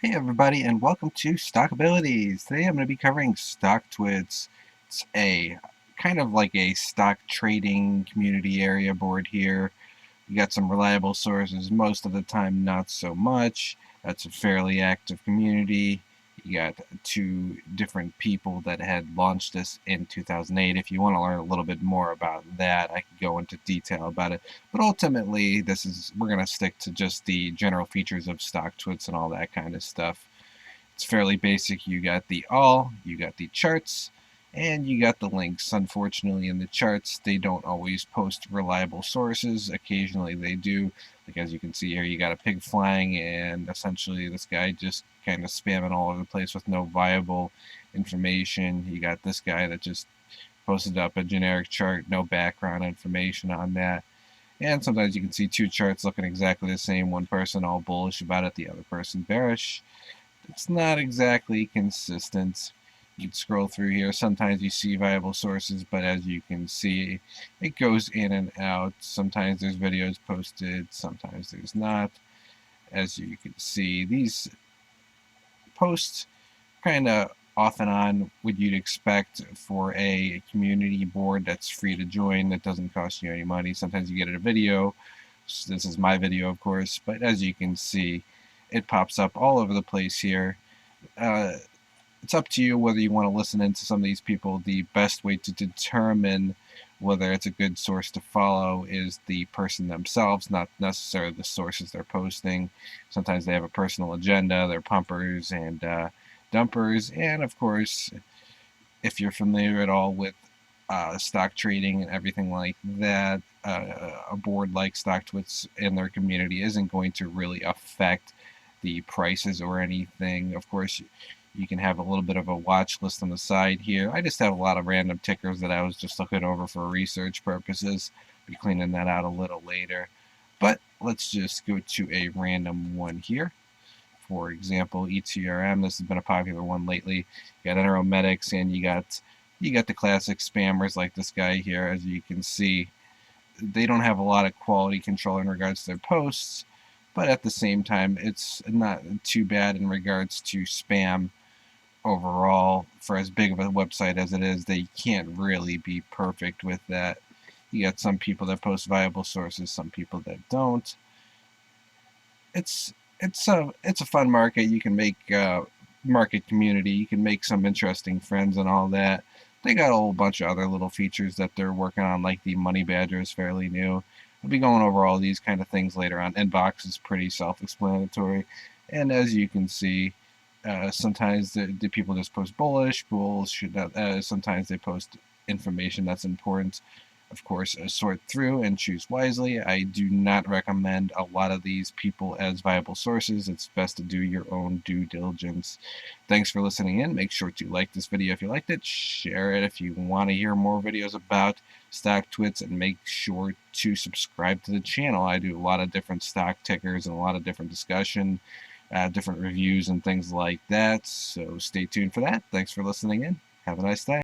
Hey everybody, and welcome to Stock Abilities. Today I'm going to be covering StockTwits. It's a kind of like a stock trading community area board here. You got some reliable sources, most of the time not so much. That's a fairly active community. You got two different people that had launched this in 2008. If you want to learn a little bit more about that, I could go into detail about it. But ultimately, we're going to stick to just the general features of StockTwits and all that kind of stuff. It's fairly basic. You got the all, you got the charts, and you got the links. Unfortunately, in the charts, they don't always post reliable sources. Occasionally they do. Like as you can see here, you got a pig flying, and essentially this guy just kind of spamming all over the place with no viable information. You got this guy that just posted up a generic chart, no background information on that. And sometimes you can see two charts looking exactly the same, one person all bullish about it, the other person bearish. It's not exactly consistent. You can scroll through here. Sometimes you see viable sources, but as you can see, it goes in and out. Sometimes there's videos posted, sometimes there's not. As you can see, these posts kind of off and on what you'd expect for a community board that's free to join, that doesn't cost you any money. Sometimes you get a video. So this is my video, of course, but as you can see, it pops up all over the place here. Uh, it's up to you whether you want to listen into some of these people. The best way to determine whether it's a good source to follow is the person themselves, not necessarily the sources they're posting. Sometimes they have a personal agenda, they're pumpers and dumpers, and of course, if you're familiar at all with stock trading and everything like that, a board like StockTwits in their community isn't going to really affect the prices or anything. Of course, you can have a little bit of a watch list on the side here. I just have a lot of random tickers that I was just looking over for research purposes. Be cleaning that out a little later. But let's just go to a random one here. For example, ETRM. This has been a popular one lately. You got Eneromedics, and you got the classic spammers like this guy here. As you can see, they don't have a lot of quality control in regards to their posts, but at the same time, it's not too bad in regards to spam overall. For as big of a website as it is, they can't really be perfect with that. You got some people that post viable sources, some people that don't. It's a fun market. You can make market community. You can make some interesting friends and all that. They got a whole bunch of other little features that they're working on, like the Money Badger is fairly new. We'll be going over all these kind of things later on. Inbox is pretty self-explanatory, and as you can see, sometimes the people just post bullish. Bulls should not. Sometimes they post information that's important. Of course, sort through and choose wisely. I do not recommend a lot of these people as viable sources. It's best to do your own due diligence. Thanks for listening in. Make sure to like this video if you liked it. Share it if you want to hear more videos about StockTwits, and make sure to subscribe to the channel. I do a lot of different stock tickers and a lot of different discussion, different reviews and things like that. So stay tuned for that. Thanks for listening in. Have a nice day.